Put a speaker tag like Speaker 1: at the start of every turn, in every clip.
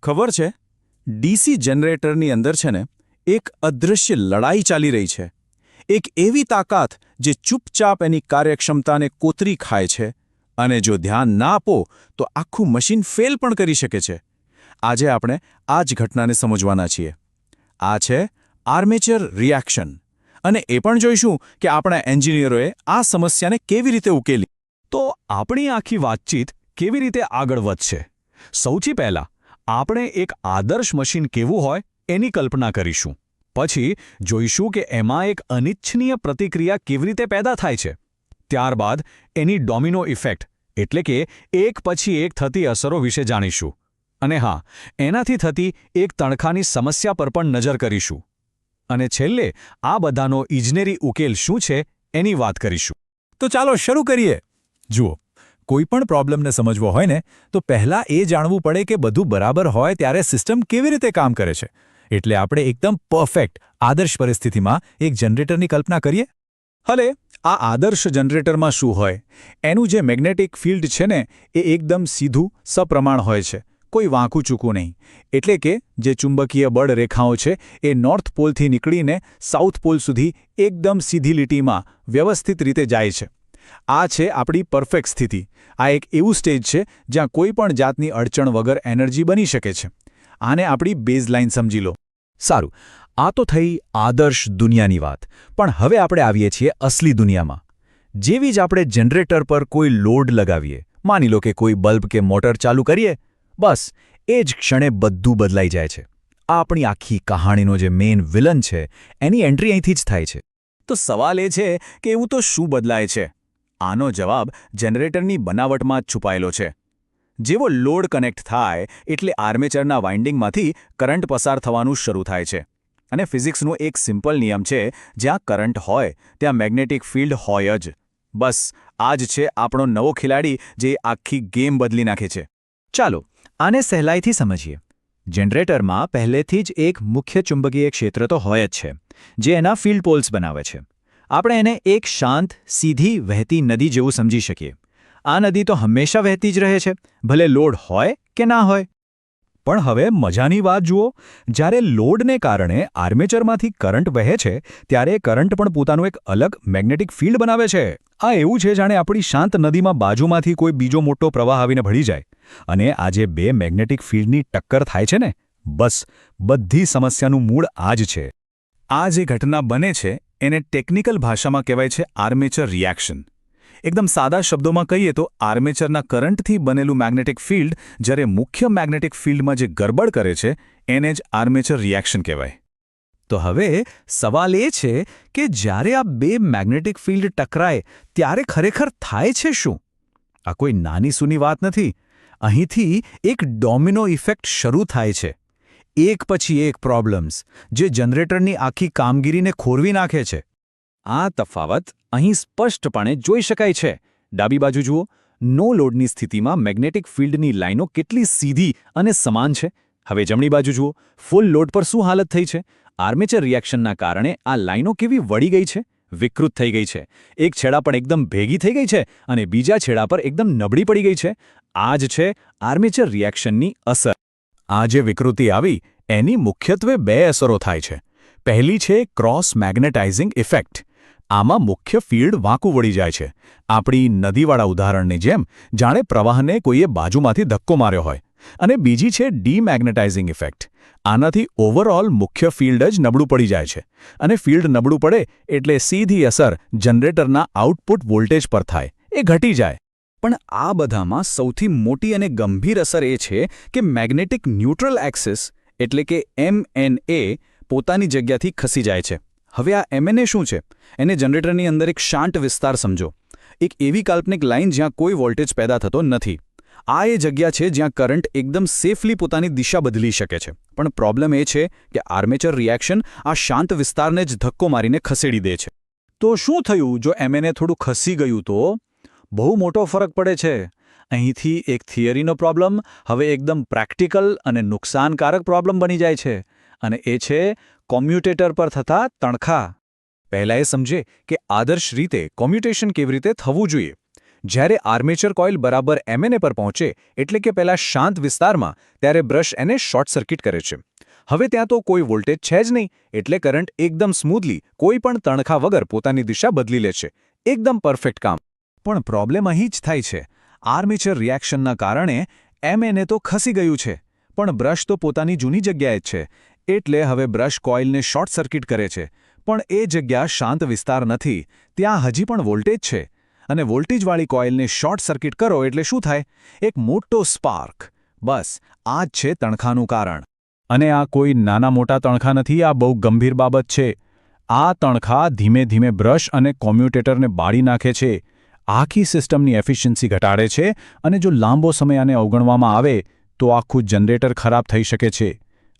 Speaker 1: ખબર છે ડીસી જનરેટરની અંદર છે ને એક અદૃશ્ય લડાઈ ચાલી રહી છે. એક એવી તાકાત જે ચૂપચાપ એની કાર્યક્ષમતાને કોતરી ખાય છે અને જો ધ્યાન ના આપો તો આખું મશીન ફેલ પણ કરી શકે છે. આજે આપણે આ જ ઘટનાને સમજવાના છીએ. આ છે આર્મેચર રિએક્શન અને એ પણ જોઈશું કે આપણા એન્જિનિયરોએ આ સમસ્યાને કેવી રીતે ઉકેલી.
Speaker 2: તો આપણી આખી વાતચીત કેવી રીતે આગળ વધશે? સૌથી પહેલાં આપણે એક આદર્શ મશીન કેવું હોય એની કલ્પના કરીશું. પછી જોઈશું કે એમાં એક અનિચ્છનીય પ્રતિક્રિયા કેવી રીતે પેદા થાય છે. ત્યારબાદ એની ડોમિનો ઇફેક્ટ એટલે કે એક પછી એક થતી અસરો વિશે જાણીશું. અને હા, એનાથી થતી એક તણખાની સમસ્યા પર પણ નજર કરીશું. અને છેલ્લે આ બધાનો ઇજનેરી ઉકેલ શું છે એની વાત કરીશું.
Speaker 1: તો ચાલો શરૂ કરીએ. જુઓ, કોઈ પણ પ્રોબ્લેમને સમજવો હોય ને તો પહેલાં એ જાણવું પડે કે બધું બરાબર હોય ત્યારે સિસ્ટમ કેવી રીતે કામ કરે છે. એટલે આપણે એકદમ પરફેક્ટ આદર્શ પરિસ્થિતિમાં એક જનરેટરની કલ્પના કરીએ. હલે આ આદર્શ જનરેટરમાં શું હોય? એનું જે મેગ્નેટિક ફિલ્ડ છે ને એ એકદમ સીધું સપ્રમાણ હોય છે, કોઈ વાંકું ચૂકું નહીં. એટલે કે જે ચુંબકીય બળ રેખાઓ છે એ નોર્થ પોલથી નીકળીને સાઉથ પોલ સુધી એકદમ સીધી લીટીમાં વ્યવસ્થિત રીતે જાય છે. આ છે આપણી પરફેક્ટ સ્થિતિ. આ એક એવું સ્ટેજ છે જ્યાં કોઈ પણ જાતની અડચણ વગર એનર્જી બની શકે છે. આને આપણી બેઝલાઇન સમજી લો.
Speaker 2: સારું, આ તો થઈ આદર્શ દુનિયાની વાત. પણ હવે આપણે આવીએ છીએ અસલી દુનિયામાં. જેવી જ આપણે જનરેટર પર કોઈ લોડ લગાવીએ, માની લો કે કોઈ બલ્બ કે મોટર ચાલુ કરીએ, બસ એ જ ક્ષણે બધું બદલાઈ જાય છે. આ આપણી આખી કહાણીનો જે મેઇન વિલન છે એની એન્ટ્રી અહીંથી જ થાય છે.
Speaker 1: તો સવાલ એ છે કે એવું તો શું બદલાય છે? આનો જવાબ જનરેટરની બનાવટમાં જ છુપાયેલો છે. જેવો લોડ કનેક્ટ થાય એટલે આર્મેચરના વાઇન્ડિંગમાંથી કરંટ પસાર થવાનું શરૂ થાય છે. અને ફિઝિક્સનો એક સિમ્પલ નિયમ છે, જ્યાં કરંટ હોય ત્યાં મેગ્નેટિક ફિલ્ડ હોય જ. બસ આ જ છે આપણો નવો ખેલાડી જે આખી ગેમ બદલી નાખે છે.
Speaker 3: ચાલો આને સહેલાઈથી સમજીએ. જનરેટરમાં પહેલેથી જ એક મુખ્ય ચુંબકીય ક્ષેત્ર તો હોય જ છે, જે એના ફિલ્ડ પોલ્સ બનાવે છે. આપણે એને એક શાંત, સીધી વહેતી નદી જેવું સમજી શકીએ. આ નદી તો હંમેશા વહેતી જ રહે છે, ભલે લોડ હોય કે ના હોય.
Speaker 2: પણ હવે મજાની વાત જુઓ. જ્યારે લોડને કારણે આર્મેચરમાંથી કરંટ વહે છે ત્યારે કરંટ પણ પોતાનું એક અલગ મેગ્નેટિક ફિલ્ડ બનાવે છે. આ એવું છે જાણે આપણી શાંત નદીમાં બાજુમાંથી કોઈ બીજો મોટો પ્રવાહ આવીને ભળી જાય. અને આ જે બે મેગ્નેટિક ફિલ્ડની ટક્કર થાય છે ને, બસ બધી સમસ્યાનું મૂળ આ જ છે.
Speaker 1: આ જે ઘટના બને છે એને ટેકનિકલ ભાષામાં કહેવાય છે આર્મેચર રિએક્શન. એકદમ સાદા શબ્દોમાં કહીએ તો આર્મેચરના કરંટથી બનેલું મેગ્નેટિક ફિલ્ડ જ્યારે મુખ્ય મેગ્નેટિક ફિલ્ડમાં જે ગરબડ કરે છે એને જ આર્મેચર રિએક્શન કહેવાય.
Speaker 2: તો હવે સવાલ એ છે કે જ્યારે આ બે મેગ્નેટિક ફિલ્ડ ટકરાય ત્યારે ખરેખર થાય છે શું? આ કોઈ નાની સૂની વાત નથી. અહીંથી એક ડોમિનો ઇફેક્ટ શરૂ થાય છે. એક પછી એક પ્રોબ્લેમ્સ જે જનરેટરની આખી કામગીરીને ખોરવી નાખે છે.
Speaker 3: આ તફાવત અહીં સ્પષ્ટપણે જોઈ શકાય છે. ડાબી બાજુ જુઓ. નો લોડની સ્થિતિમાં મેગ્નેટિક ફિલ્ડની લાઈનો કેટલી સીધી અને સમાન છે. હવે જમણી બાજુ જુઓ. ફૂલ લોડ પર શું હાલત થઈ છે? આર્મેચર રિએક્શનના કારણે આ લાઈનો કેવી વળી ગઈ છે, વિકૃત થઈ ગઈ છે. એક છેડા પર એકદમ ભેગી થઈ ગઈ છે અને બીજા છેડા પર એકદમ નબળી પડી ગઈ છે. આ જ છે આર્મેચર રિએક્શનની અસર.
Speaker 2: આ જે વિકૃતિ આવી એની મુખ્યત્વે બે અસરો થાય છે. પહેલી છે ક્રોસ મેગ્નેટાઇઝિંગ ઇફેક્ટ. આમાં મુખ્ય ફિલ્ડ વાંકું વળી જાય છે. આપણી નદીવાળા ઉદાહરણની જેમ જાણે પ્રવાહને કોઈએ બાજુમાંથી ધક્કો માર્યો હોય. અને બીજી છે ડીમેગ્નેટાઇઝિંગ ઇફેક્ટ. આનાથી ઓવરઓલ મુખ્ય ફિલ્ડ જ નબળું પડી જાય છે. અને ફિલ્ડ નબળું પડે એટલે સીધી અસર જનરેટરના આઉટપુટ વોલ્ટેજ પર થાય, એ ઘટી જાય.
Speaker 3: પણ આ બધામાં સૌથી મોટી અને ગંભીર અસર એ છે કે મેગ્નેટિક ન્યુટ્રલ એક્સિસ એટલે કે MNA પોતાની જગ્યાથી ખસી જાય છે. હવે આ MNA શું છે? એને જનરેટરની અંદર એક શાંત વિસ્તાર સમજો. એક એવી કાલ્પનિક લાઇન જ્યાં કોઈ વોલ્ટેજ પેદા થતો નથી. આ એ જગ્યા છે જ્યાં કરંટ એકદમ સેફલી પોતાની દિશા બદલી શકે છે. પણ પ્રોબ્લેમ એ છે કે આર્મેચર રિએક્શન આ શાંત વિસ્તારને જ ધક્કો મારીને ખસેડી દે છે.
Speaker 1: તો શું થયું જો MNA થોડું ખસી ગયું તો? બહુ મોટો ફરક પડે છે. અહીંથી એક થિયરીનો પ્રોબ્લેમ હવે એકદમ પ્રેક્ટિકલ અને નુકસાનકારક પ્રોબ્લેમ બની જાય છે. અને એ છે કોમ્યુટેટર પર થતા તણખા.
Speaker 3: પહેલાં એ સમજે કે આદર્શ રીતે કોમ્યુટેશન કેવી રીતે થવું જોઈએ. જ્યારે આર્મેચર કોઇલ બરાબર એમએનએ પર પહોંચે એટલે કે પહેલા શાંત વિસ્તારમાં, ત્યારે બ્રશ એને શોર્ટ સર્કિટ કરે છે. હવે ત્યાં તો કોઈ વોલ્ટેજ છે જ નહીં, એટલે કરંટ એકદમ સ્મૂધલી, કોઈ પણ તણખા વગર પોતાની દિશા બદલી લે છે. એકદમ પરફેક્ટ કામ.
Speaker 2: પણ પ્રોબ્લેમ અહીં જ થાય છે. આર્મેચર રિએક્શનના કારણે એમએનએ તો ખસી ગયું છે, પણ બ્રશ તો પોતાની જૂની જગ્યાએ જ છે. એટલે હવે બ્રશ કોઇલને શોર્ટ સર્કિટ કરે છે. પણ એ જગ્યા શાંત વિસ્તાર નથી, ત્યાં હજી પણ વોલ્ટેજ છે. અને વોલ્ટેજવાળી કોઇલને શોર્ટ સર્કિટ કરો એટલે શું થાય? એક મોટો સ્પાર્ક. બસ આ જ છે તણખાનું કારણ. અને આ કોઈ નાના મોટા તણખા નથી, આ બહુ ગંભીર બાબત છે. આ તણખા ધીમે ધીમે બ્રશ અને કોમ્યુટેટરને બાળી નાખે છે, આખી સિસ્ટમની એફિશિયન્સી ઘટાડે છે, અને જો લાંબો સમય આને અવગણવામાં આવે તો આખું જનરેટર ખરાબ થઈ શકે છે.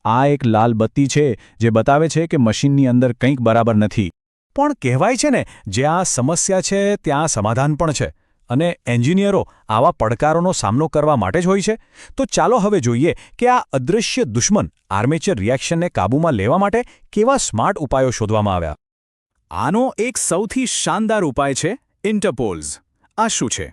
Speaker 2: આ એક લાલ બત્તી છે જે બતાવે છે કે મશીનની અંદર કંઈક બરાબર નથી. પણ કહેવાય છે ને, જ્યાં સમસ્યા છે ત્યાં સમાધાન પણ છે. અને એન્જિનિયરો આવા પડકારોનો સામનો કરવા માટે જ હોય છે. તો ચાલો હવે જોઈએ કે આ અદૃશ્ય દુશ્મન આર્મેચર રિએક્શનને કાબૂમાં લેવા માટે કેવા સ્માર્ટ ઉપાયો શોધવામાં આવ્યા. આનો એક સૌથી શાનદાર ઉપાય છે ઇન્ટરપોલ્સ. આ શું છે?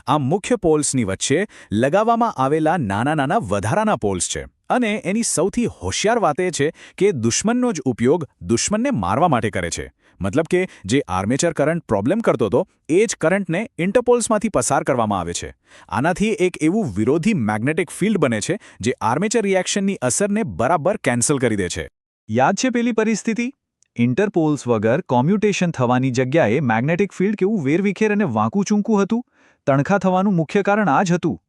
Speaker 2: આ મુખ્ય પોલ્સની વચ્ચે લગાવવામાં આવેલા નાના નાના વધારાના પોલ્સ છે. અને એની સૌથી હોશિયાર વાત એ છે કે દુશ્મનનો જ ઉપયોગ દુશ્મનને મારવા માટે કરે છે. મતલબ કે જે આર્મેચર કરંટ પ્રોબ્લેમ કરતો હતો એ જ કરંટને ઇન્ટરપોલ્સમાંથી પસાર કરવામાં આવે છે. આનાથી એક એવું વિરોધી મેગ્નેટિક ફિલ્ડ બને છે જે આર્મેચર રિએક્શનની અસરને બરાબર કેન્સલ કરી દે છે. યાદ છે પેલી પરિસ્થિતિ? ઇન્ટરપોલ્સ વગર કોમ્યુટેશન થવાની જગ્યાએ મેગ્નેટિક ફિલ્ડ કેવું વેરવિખેર અને વાંકું ચૂંકું હતું? તણખા થવાનું મુખ્ય કારણ આ જ હતું.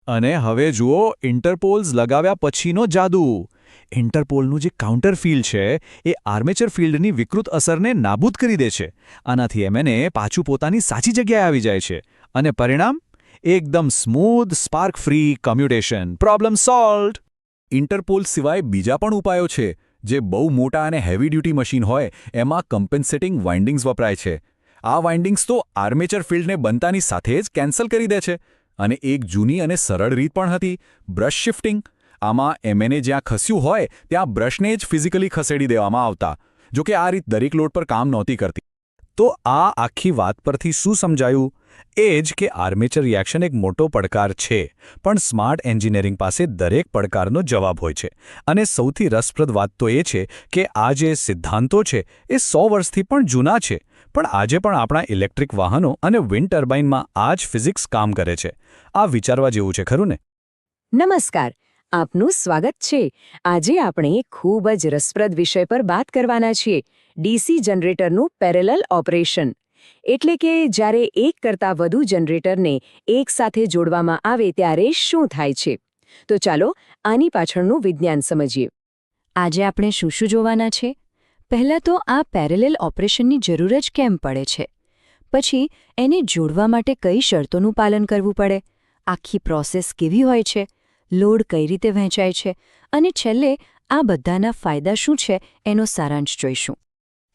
Speaker 2: અને હવે જુઓ ઇન્ટરપોલ્સ લગાવ્યા પછીનો જાદુ. ઇન્ટરપોલનું જે કાઉન્ટર ફિલ્ડ છે એ આર્મેચર ફિલ્ડની વિકૃત અસરને નાબૂદ કરી દે છે. આનાથી એમએનએ પાછું પોતાની સાચી જગ્યાએ આવી જાય છે. અને પરિણામ? એકદમ smooth, spark free commutation. Problem solved. Interpoles સિવાય બીજા પણ ઉપાયો છે. જે બહુ મોટા અને હેવી ડ્યુટી મશીન હોય એમાં કમ્પેન્સેટિંગ વાઇન્ડિંગ્સ વપરાય છે. આ વાઇન્ડિંગ્સ તો આર્મેચર ફિલ્ડને બનતાની સાથે જ કેન્સલ કરી દે છે. અને એક જૂની અને સરળ રીત પણ હતી, બ્રશ શિફ્ટિંગ. આમાં એમએનએ જ્યાં ખસ્યું હોય ત્યાં બ્રશને જ ફિઝિકલી ખસેડી દેવામાં આવતા. જોકે આ રીત દરેક લોડ પર કામ નહોતી કરતી. તો આ આખી વાત પરથી શું સમજાયું? એ જ કે આર્મેચર રિએક્શન એક મોટો પડકાર છે, પણ સ્માર્ટ એન્જિનિયરિંગ પાસે દરેક પડકારનો જવાબ હોય છે. અને સૌથી રસપ્રદ વાત તો એ છે કે આ જે સિદ્ધાંતો છે એ 100 વર્ષથી પણ જૂના છે, પણ આજે પણ આપણા ઇલેક્ટ્રિક વાહનો અને વિન્ડ ટર્બાઇનમાં આ જ ફિઝિક્સ કામ કરે છે. આ વિચારવા જેવું છે, ખરું ને?
Speaker 4: નમસ્કાર, આપનું સ્વાગત છે. આજે આપણે એક ખૂબ જ રસપ્રદ વિષય પર વાત કરવાના છીએ, ડીસી જનરેટરનું પેરેલલ ઓપરેશન. એટલે કે જ્યારે એક કરતાં વધુ જનરેટરને એકસાથે જોડવામાં આવે ત્યારે શું થાય છે. તો ચાલો આની પાછળનું વિજ્ઞાન સમજીએ. આજે આપણે શું શું જોવાના છે? પહેલાં તો આ પેરેલલ ઓપરેશનની જરૂર જ કેમ પડે છે? પછી એને જોડવા માટે કઈ શરતોનું પાલન કરવું પડે? આખી પ્રોસેસ કેવી હોય છે? લોડ કઈ રીતે વહેંચાય છે? અને છેલ્લે આ બધાના ફાયદા શું છે એનો સારાંશ જોઈશું.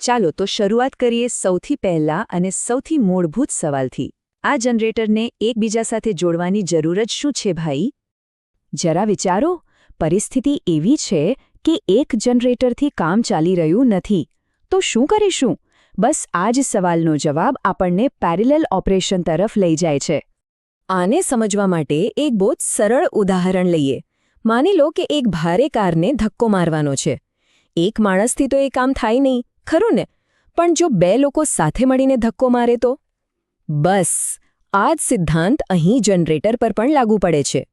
Speaker 4: ચાલો તો શરૂઆત કરીએ સૌથી પહેલા અને સૌથી મૂળભૂત સવાલથી. આ જનરેટરને એકબીજા સાથે જોડવાની જરૂર જ શું છે ભાઈ? જરા વિચારો, પરિસ્થિતિ એવી છે કે એક જનરેટરથી કામ ચાલી રહ્યું નથી. તો શું કરીશું? બસ આ જ સવાલનો જવાબ આપણને પેરેલલ ઓપરેશન તરફ લઈ જાય છે. આને સમજવા માટે એક બહુ જ સરળ ઉદાહરણ લઈએ. માની લો કે એક ભારે કારને ધક્કો મારવાનો છે. એક માણસથી તો એ કામ થાય નહીં, ખરું ને? પણ જો 2 લોકો સાથે મળીને ધક્કો મારે તો? બસ આ જ સિદ્ધાંત અહીં જનરેટર પર પણ લાગુ પડે છે.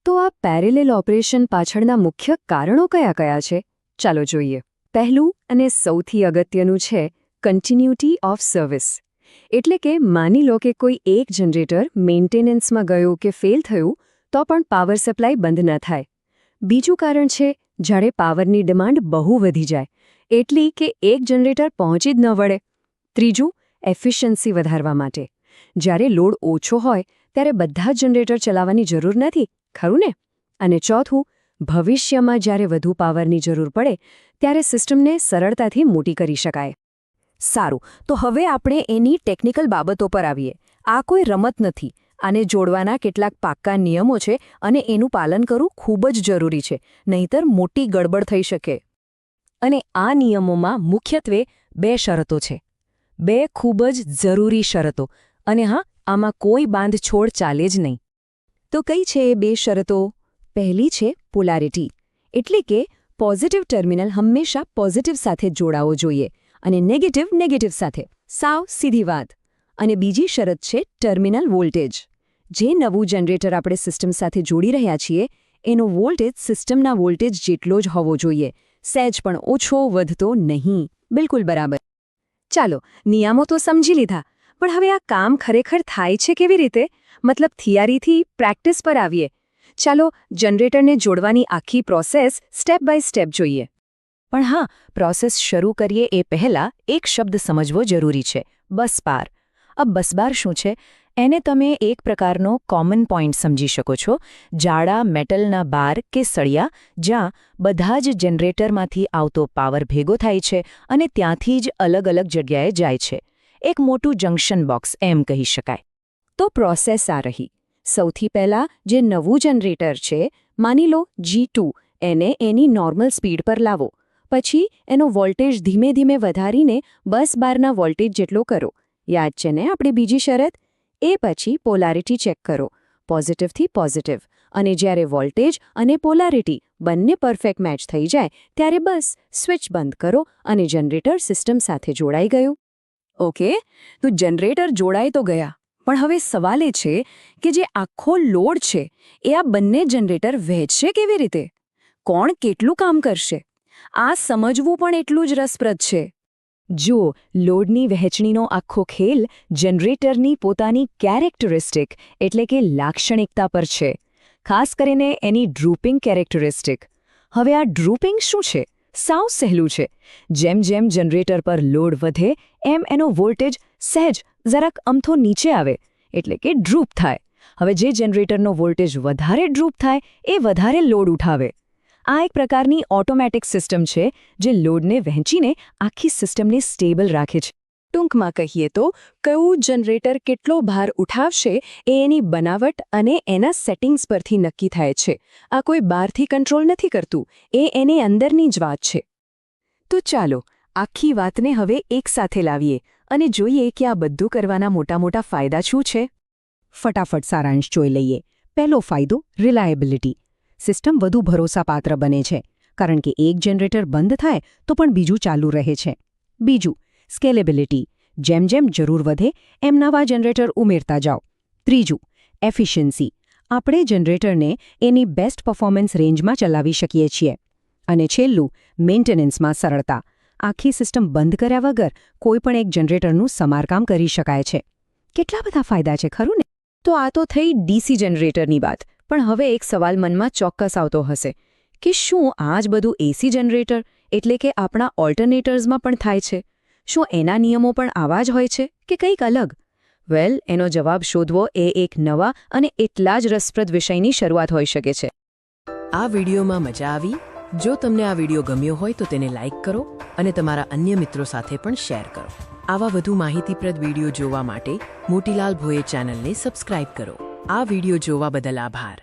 Speaker 4: તો આ પેરેલલ ઓપરેશન પાછળના મુખ્ય કારણો કયા કયા છે? ચાલો જોઈએ. પહેલું અને સૌથી અગત્યનું છે કન્ટિન્યુટી ઓફ સર્વિસ. એટલે કે માની લો કે કોઈ એક જનરેટર મેન્ટેનન્સમાં ગયું કે ફેલ થયું તો પણ પાવર સપ્લાય બંધ ન થાય. બીજું કારણ છે જ્યારે પાવરની ડિમાન્ડ બહુ વધી જાય, એટલી કે એક જનરેટર પહોંચી જ ન વળે. ત્રીજું, એફિશિયન્સી વધારવા માટે. જ્યારે લોડ ઓછો હોય ત્યારે બધા જ જનરેટર ચલાવવાની જરૂર નથી, ખરું ને? અને ચોથું, ભવિષ્યમાં જ્યારે વધુ પાવરની જરૂર પડે ત્યારે સિસ્ટમને સરળતાથી મોટી કરી શકાય. સારું, તો હવે આપણે એની ટેકનિકલ બાબતો પર આવીએ. આ કોઈ રમત નથી. આને જોડવાના કેટલાક પાક્કા નિયમો છે અને એનું પાલન કરવું ખૂબ જ જરૂરી છે, નહીંતર મોટી ગડબડ થઈ શકે. અને આ નિયમોમાં મુખ્યત્વે 2 શરતો છે. 2 ખૂબ જ જરૂરી શરતો. અને હા, આમાં કોઈ બાંધછોડ ચાલે જ નહીં. તો કઈ છે એ 2 શરતો? પહેલી છે પોલારિટી, એટલે કે પોઝિટિવ ટર્મિનલ હંમેશા પોઝિટિવ સાથે જોડાવો જોઈએ અને નેગેટિવ સાથે. સાવ સીધી વાત. અને બીજી શરત છે ટર્મિનલ વોલ્ટેજ. જે નવું જનરેટર આપણે સિસ્ટમ સાથે જોડી રહ્યા છીએ એનો વોલ્ટેજ સિસ્ટમના વોલ્ટેજ જેટલો જ હોવો જોઈએ, સહેજ પણ ઓછો વધતો નહીં. બિલકુલ બરાબર. ચાલો, નિયમો તો સમજી લીધા, પણ હવે આ કામ ખરેખર થાય છે કેવી રીતે? મતલબ થિયરીથી પ્રેક્ટિસ પર આવીએ. ચાલો જનરેટરને જોડવાની આખી પ્રોસેસ સ્ટેપ બાય સ્ટેપ જોઈએ. પણ હા, પ્રોસેસ શરૂ કરીએ એ પહેલાં એક શબ્દ સમજવો જરૂરી છે: બસબાર. अब બસબાર શું છે? એને તમે એક પ્રકારનો કોમન પોઈન્ટ સમજી શકો છો, જાડા મેટલના બાર કે સળિયા જ્યાં બધા જ જનરેટરમાંથી આવતો પાવર ભેગો થાય છે અને ત્યાંથી જ અલગ અલગ જગ્યાએ જાય છે. એક મોટું જંક્શન બોક્સ એમ કહી શકાય. તો પ્રોસેસ આ રહી. સૌથી પહેલાં જે નવું જનરેટર છે, માની લો G2, એને એની નોર્મલ સ્પીડ પર લાવો. પછી એનો વોલ્ટેજ ધીમે ધીમે વધારીને બસ બારના વોલ્ટેજ જેટલો કરો. યાદ છે ને આપણી બીજી શરત? એ પછી પોલારિટી ચેક કરો, પોઝિટિવથી પોઝિટિવ. અને જ્યારે વોલ્ટેજ અને પોલારિટી બંને પરફેક્ટ મેચ થઈ જાય ત્યારે બસ સ્વિચ બંધ કરો અને જનરેટર સિસ્ટમ સાથે જોડાઈ ગયું. ઓકે, તો જનરેટર જોડાઈ તો ગયા, પણ હવે સવાલ એ છે કે જે આખો લોડ છે એ આ બંને જનરેટર વહેંચશે કેવી રીતે? કોણ કેટલું કામ કરશે? આ સમજવું પણ એટલું જ રસપ્રદ છે. જુઓ, લોડની વહેંચણીનો આખો ખેલ જનરેટરની પોતાની કેરેક્ટરિસ્ટિક એટલે કે લાક્ષણિકતા પર છે, ખાસ કરીને એની ડ્રૂપિંગ કેરેક્ટરિસ્ટિક. હવે આ ડ્રૂપિંગ શું છે? સાવ સહેલું છે. જેમ જેમ જનરેટર પર લોડ વધે એમ એનો વોલ્ટેજ સહેજ જરાક અમથો નીચે આવે, એટલે કે ડ્રૂપ થાય. હવે જે જનરેટરનો વોલ્ટેજ વધારે ડ્રૂપ થાય એ વધારે લોડ ઉઠાવે. આ એક પ્રકારની ઓટોમેટિક સિસ્ટમ છે જે લોડને વહેંચીને આખી સિસ્ટમને સ્ટેબલ રાખે છે. ટૂંકમાં કહીએ તો કયું જનરેટર કેટલો ભાર ઉઠાવશે એ એની બનાવટ અને એના સેટિંગ્સ પરથી નક્કી થાય છે. આ કોઈ બહારથી કંટ્રોલ નથી કરતું, એ એની અંદરની જ વાત છે. તો ચાલો આખી વાતને હવે એકસાથે લાવીએ અને જોઈએ કે આ બધું કરવાના મોટા મોટા ફાયદા શું છે. ફટાફટ સારાંશ જોઈ લઈએ. પહેલો ફાયદો રિલાયબિલિટી. સિસ્ટમ વધુ ભરોસાપાત્ર બને છે, કારણ કે એક જનરેટર બંધ થાય તો પણ બીજું ચાલુ રહે છે. બીજું, સ્કેલેબિલિટી. જેમ જેમ જરૂર વધે એમ નવા જનરેટર ઉમેરતા જાઓ. ત્રીજું, એફિશિયન્સી. આપણે જનરેટરને એની બેસ્ટ પરફોર્મન્સ રેન્જમાં ચલાવી શકીએ છીએ. અને છેલ્લું, મેન્ટેનન્સમાં સરળતા. આખી સિસ્ટમ બંધ કર્યા વગર કોઈપણ એક જનરેટરનું સમારકામ કરી શકાય છે. કેટલા બધા ફાયદા છે, ખરું ને? તો આ તો થઈ ડીસી જનરેટરની વાત. પણ હવે એક સવાલ મનમાં ચોક્કસ આવતો હશે કે શું આ જ બધું એસી જનરેટર એટલે કે આપણા ઓલ્ટરનેટર્સમાં પણ થાય છે? શું એના નિયમો પણ આવા જ હોય છે કે કંઈક અલગ? વેલ, એનો જવાબ શોધવો એ એક નવા અને એટલા જ રસપ્રદ વિષયની શરૂઆત હોઈ શકે છે.
Speaker 5: આ વિડીયોમાં મજા આવી? જો તમને આ વિડીયો ગમ્યો હોય તો તેને લાઇક કરો અને તમારા અન્ય મિત્રો સાથે પણ શેર કરો. આવા વધુ માહિતીપ્રદ વિડીયો જોવા માટે મોતીલાલ ભોયે ચેનલને સબસ્ક્રાઇબ કરો. આ વિડીયો જોવા બદલ આભાર.